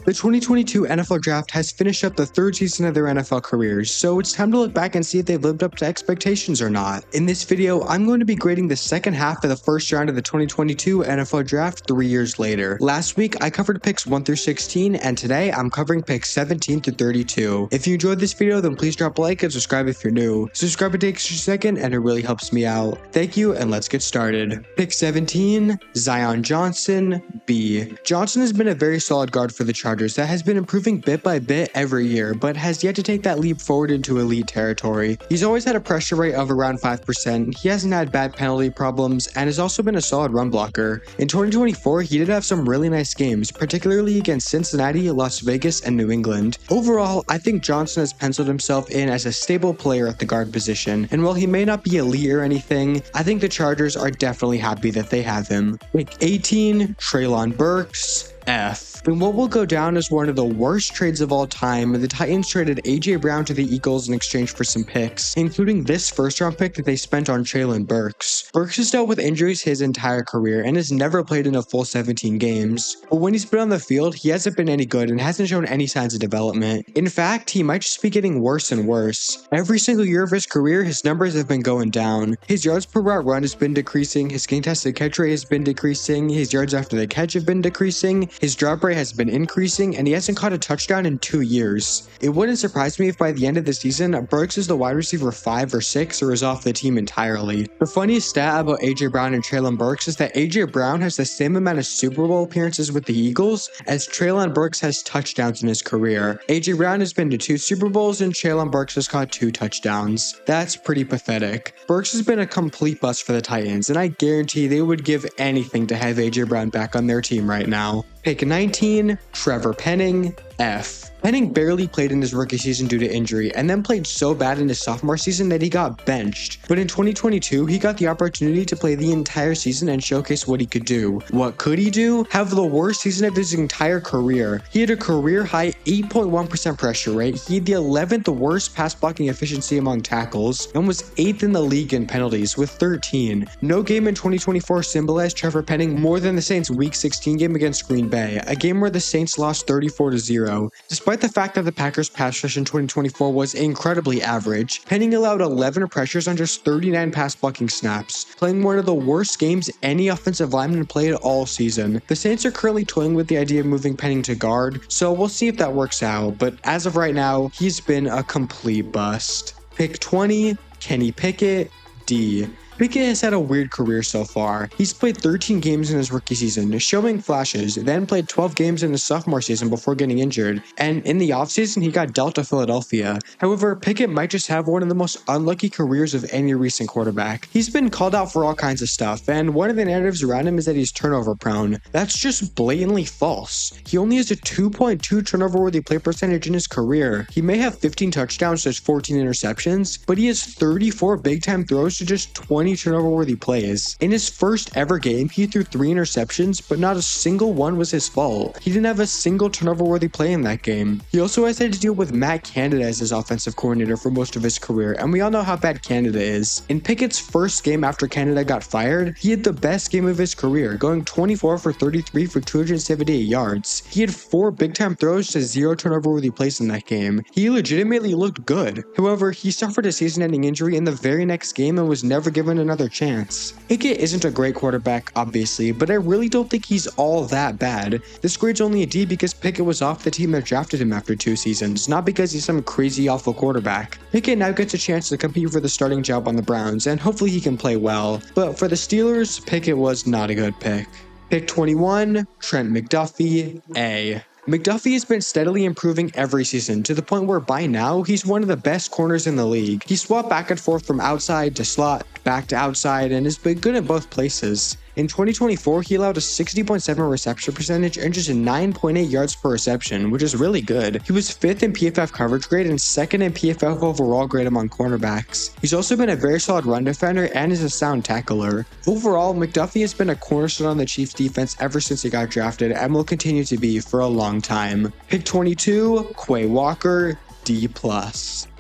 The 2022 NFL Draft has finished up the third season of their NFL careers, so it's time to look back and see if they've lived up to expectations or not. In this video, I'm going to be grading the second half of the first round of the 2022 NFL Draft 3 years later. Last week, I covered picks 1 through 16, and today I'm covering picks 17 through 32. If you enjoyed this video, then please drop a like and subscribe if you're new. Subscribe takes just a second, and it really helps me out. Thank you, and let's get started. Pick 17, Zion Johnson, B. Johnson has been a very solid guard for the Chargers that has been improving bit by bit every year, but has yet to take that leap forward into elite territory. He's always had a pressure rate of around 5%, he hasn't had bad penalty problems, and has also been a solid run blocker. In 2024, he did have some really nice games, particularly against Cincinnati, Las Vegas, and New England. Overall, I think Johnson has penciled himself in as a stable player at the guard position, and while he may not be elite or anything, I think the Chargers are definitely happy that they have him. Pick 18, Treylon Burks, F. In what will go down as one of the worst trades of all time, the Titans traded AJ Brown to the Eagles in exchange for some picks, including this first round pick that they spent on Treylon Burks. Burks has dealt with injuries his entire career and has never played in a full 17 games. But when he's been on the field, he hasn't been any good and hasn't shown any signs of development. In fact, he might just be getting worse and worse. Every single year of his career, his numbers have been going down. His yards per route run has been decreasing, his contested catch rate has been decreasing, his yards after the catch have been decreasing, his drop rate has been increasing, and he hasn't caught a touchdown in 2 years. It wouldn't surprise me if by the end of the season, Burks is the wide receiver 5 or 6 or is off the team entirely. The funniest stat about AJ Brown and Treylon Burks is that AJ Brown has the same amount of Super Bowl appearances with the Eagles as Treylon Burks has touchdowns in his career. AJ Brown has been to 2 Super Bowls and Treylon Burks has caught 2 touchdowns. That's pretty pathetic. Burks has been a complete bust for the Titans, and I guarantee they would give anything to have AJ Brown back on their team right now. Pick 19, Trevor Penning, F. Penning barely played in his rookie season due to injury, and then played so bad in his sophomore season that he got benched. But in 2022, he got the opportunity to play the entire season and showcase what he could do. What could he do? Have the worst season of his entire career. He had a career-high 8.1% pressure rate, he had the 11th worst pass blocking efficiency among tackles, and was 8th in the league in penalties with 13. No game in 2024 symbolized Trevor Penning more than the Saints' Week 16 game against Green Bay, a game where the Saints lost 34-0. Despite the fact that the Packers' pass rush in 2024 was incredibly average, Penning allowed 11 pressures on just 39 pass blocking snaps, playing one of the worst games any offensive lineman played all season. The Saints are currently toying with the idea of moving Penning to guard, so we'll see if that works out, but as of right now, he's been a complete bust. Pick 20, Kenny Pickett, D. Pickett has had a weird career so far. He's played 13 games in his rookie season, showing flashes, then played 12 games in his sophomore season before getting injured, and in the offseason he got dealt to Philadelphia. However, Pickett might just have one of the most unlucky careers of any recent quarterback. He's been called out for all kinds of stuff, and one of the narratives around him is that he's turnover prone. That's just blatantly false. He only has a 2.2 turnover worthy play percentage in his career. He may have 15 touchdowns to 14 interceptions, but he has 34 big time throws to just 20 turnover-worthy plays. In his first ever game, he threw 3 interceptions, but not a single one was his fault. He didn't have a single turnover-worthy play in that game. He also has had to deal with Matt Canada as his offensive coordinator for most of his career, and we all know how bad Canada is. In Pickett's first game after Canada got fired, he had the best game of his career, going 24 for 33 for 278 yards. He had 4 big-time throws to 0 turnover-worthy plays in that game. He legitimately looked good. However, he suffered a season-ending injury in the very next game and was never given another chance. Pickett isn't a great quarterback, obviously, but I really don't think he's all that bad. This grade's only a D because Pickett was off the team that drafted him after 2 seasons, not because he's some crazy awful quarterback. Pickett now gets a chance to compete for the starting job on the Browns, and hopefully he can play well, but for the Steelers, Pickett was not a good pick. Pick 21, Trent McDuffie, A. McDuffie has been steadily improving every season to the point where by now he's one of the best corners in the league. He swapped back and forth from outside to slot, back to outside, and has been good in both places. In 2024, he allowed a 60.7 reception percentage and just 9.8 yards per reception, which is really good. He was 5th in PFF coverage grade and 2nd in PFF overall grade among cornerbacks. He's also been a very solid run defender and is a sound tackler. Overall, McDuffie has been a cornerstone on the Chiefs defense ever since he got drafted and will continue to be for a long time. Pick 22, Quay Walker, D+.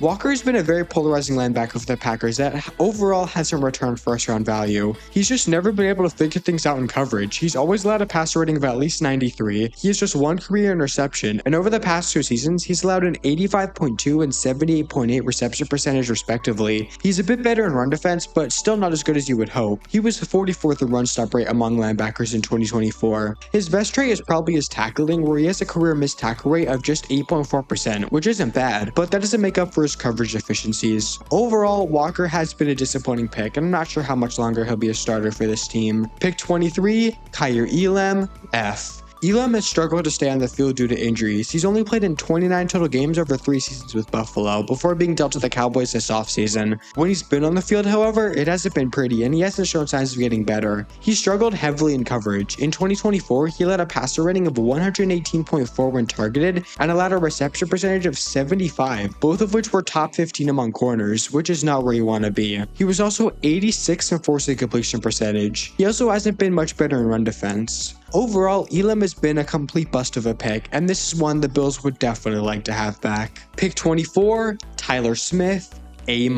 Walker has been a very polarizing linebacker for the Packers that overall hasn't returned first-round value. He's just never been able to figure things out in coverage. He's always allowed a passer rating of at least 93. He has just one career interception, and over the past 2 seasons, he's allowed an 85.2 and 78.8 reception percentage respectively. He's a bit better in run defense, but still not as good as you would hope. He was the 44th in run stop rate among linebackers in 2024. His best trait is probably his tackling, where he has a career missed tackle rate of just 8.4%, which isn't bad, but that doesn't make up for his coverage deficiencies. Overall, Walker has been a disappointing pick, and I'm not sure how much longer he'll be a starter for this team. Pick 23, Kaiir Elam, F. Elam has struggled to stay on the field due to injuries. He's only played in 29 total games over 3 seasons with Buffalo, before being dealt to the Cowboys this offseason. When he's been on the field, however, it hasn't been pretty, and he hasn't shown signs of getting better. He struggled heavily in coverage. In 2024, he led a passer rating of 118.4 when targeted, and allowed a reception percentage of 75, both of which were top 15 among corners, which is not where you want to be. He was also 86th in forced completion percentage. He also hasn't been much better in run defense. Overall, Elam has been a complete bust of a pick, and this is one the Bills would definitely like to have back. Pick 24, Tyler Smith, A-.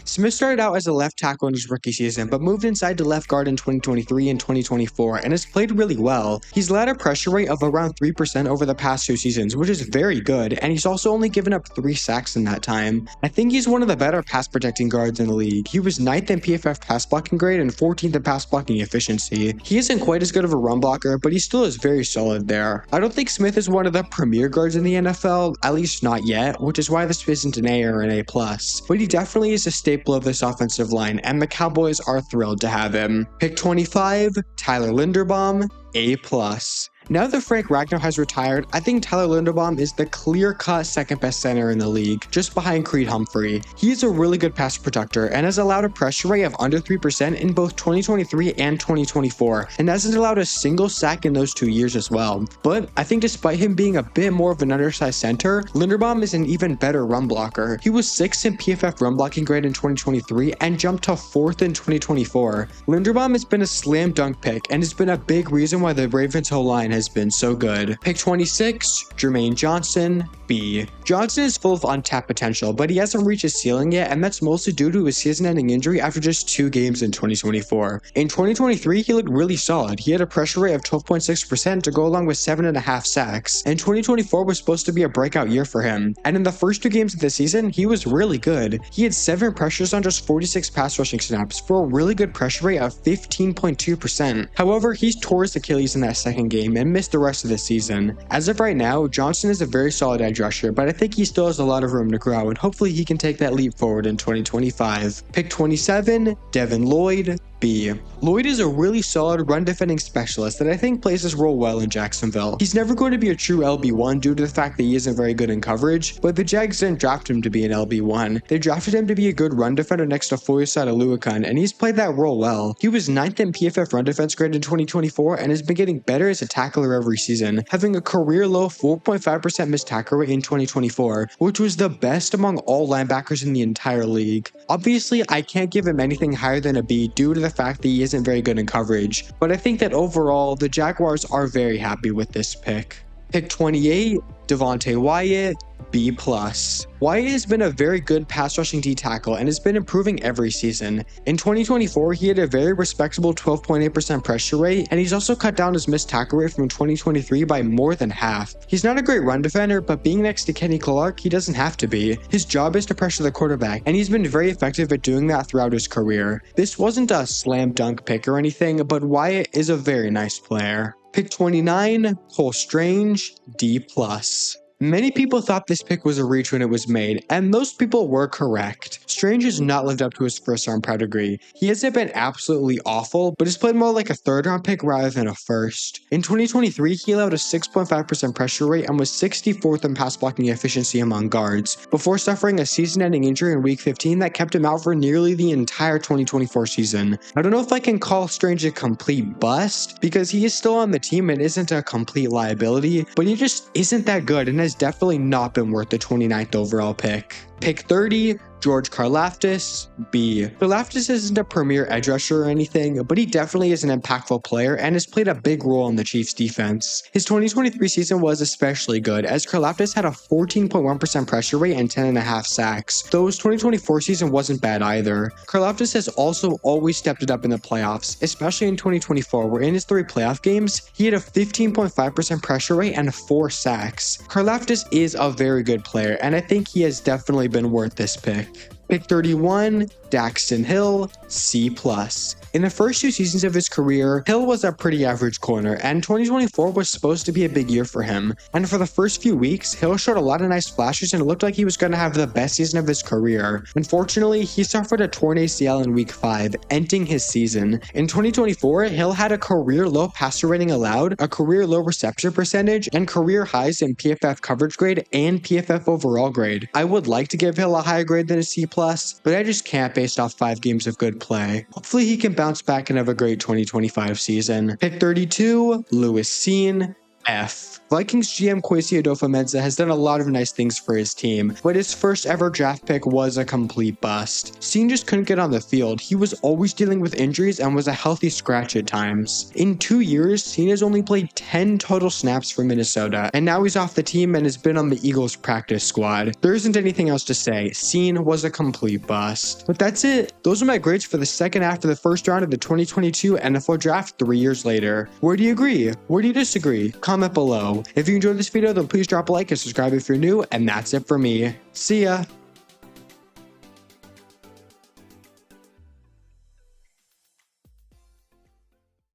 Smith started out as a left tackle in his rookie season, but moved inside to left guard in 2023 and 2024, and has played really well. He's allowed a pressure rate of around 3% over the past 2 seasons, which is very good, and he's also only given up 3 sacks in that time. I think he's one of the better pass protecting guards in the league. He was 9th in PFF pass blocking grade and 14th in pass blocking efficiency. He isn't quite as good of a run blocker, but he still is very solid there. I don't think Smith is one of the premier guards in the NFL, at least not yet, which is why this isn't an A or an A+, but he definitely is a staple of this offensive line, and the Cowboys are thrilled to have him. Pick 25, Tyler Linderbaum, A+. Now that Frank Ragnow has retired, I think Tyler Linderbaum is the clear-cut second best center in the league, just behind Creed Humphrey. He is a really good pass protector and has allowed a pressure rate of under 3% in both 2023 and 2024, and hasn't allowed a single sack in those 2 years as well. But I think despite him being a bit more of an undersized center, Linderbaum is an even better run blocker. He was 6th in PFF run blocking grade in 2023 and jumped to 4th in 2024. Linderbaum has been a slam dunk pick and has been a big reason why the Ravens' whole line has been so good. Pick 26, Jermaine Johnson, B. Johnson is full of untapped potential, but he hasn't reached his ceiling yet, and that's mostly due to his season-ending injury after just 2 games in 2024. In 2023, he looked really solid. He had a pressure rate of 12.6% to go along with 7.5 sacks, and 2024 was supposed to be a breakout year for him. And in the first 2 games of the season, he was really good. He had 7 pressures on just 46 pass rushing snaps for a really good pressure rate of 15.2%. However, he tore his Achilles in that second game and missed the rest of the season. As of right now, Johnson is a very solid edge rusher, but I think he still has a lot of room to grow, and hopefully he can take that leap forward in 2025. Pick 27, Devin Lloyd, B. Lloyd is a really solid run defending specialist that I think plays his role well in Jacksonville. He's never going to be a true LB1 due to the fact that he isn't very good in coverage, but the Jags didn't draft him to be an LB1. They drafted him to be a good run defender next to Foyesade Oluokun, and he's played that role well. He was 9th in PFF run defense grade in 2024 and has been getting better as a tackler every season, having a career low 4.5% missed tackle rate in 2024, which was the best among all linebackers in the entire league. Obviously, I can't give him anything higher than a B due to the fact that he isn't very good in coverage, but I think that overall, the Jaguars are very happy with this pick. Pick 28, Devonte Wyatt, B+. Wyatt has been a very good pass rushing D tackle and has been improving every season. In 2024, he had a very respectable 12.8% pressure rate, and he's also cut down his missed tackle rate from 2023 by more than half. He's not a great run defender, but being next to Kenny Clark, he doesn't have to be. His job is to pressure the quarterback, and he's been very effective at doing that throughout his career. This wasn't a slam dunk pick or anything, but Wyatt is a very nice player. Pick 29, Cole Strange, D+. Many people thought this pick was a reach when it was made, and those people were correct. Strange has not lived up to his first-round pedigree. He hasn't been absolutely awful, but has played more like a third-round pick rather than a first. In 2023, he allowed a 6.5% pressure rate and was 64th in pass blocking efficiency among guards, before suffering a season-ending injury in Week 15 that kept him out for nearly the entire 2024 season. I don't know if I can call Strange a complete bust, because he is still on the team and isn't a complete liability, but he just isn't that good and has definitely not been worth the 29th overall pick. Pick 30, George Karlaftis, B. Karlaftis isn't a premier edge rusher or anything, but he definitely is an impactful player and has played a big role in the Chiefs' defense. His 2023 season was especially good, as Karlaftis had a 14.1% pressure rate and 10.5 sacks, though his 2024 season wasn't bad either. Karlaftis has also always stepped it up in the playoffs, especially in 2024, where in his 3 playoff games, he had a 15.5% pressure rate and 4 sacks. Karlaftis is a very good player, and I think he has definitely been worth this pick. Pick 31, Daxton Hill, C+. In the first 2 seasons of his career, Hill was a pretty average corner, and 2024 was supposed to be a big year for him. And for the first few weeks, Hill showed a lot of nice flashes and it looked like he was going to have the best season of his career. Unfortunately, he suffered a torn ACL in week 5, ending his season. In 2024, Hill had a career low passer rating allowed, a career low reception percentage, and career highs in PFF coverage grade and PFF overall grade. I would like to give Hill a higher grade than a C+, but I just can't based off 5 games of good play. Hopefully he can bounce back and have a great 2025 season. Pick 32, Lewis Cine, F. Vikings GM Kwesi Adofo-Mensah has done a lot of nice things for his team, but his first ever draft pick was a complete bust. Cine just couldn't get on the field. He was always dealing with injuries and was a healthy scratch at times. In 2 years, Cine has only played 10 total snaps for Minnesota, and now he's off the team and has been on the Eagles practice squad. There isn't anything else to say. Cine was a complete bust. But that's it. Those are my grades for the second half of the first round of the 2022 NFL Draft 3 years later. Where do you agree? Where do you disagree? Comment below. If you enjoyed this video, then please drop a like and subscribe if you're new, and that's it for me. See ya!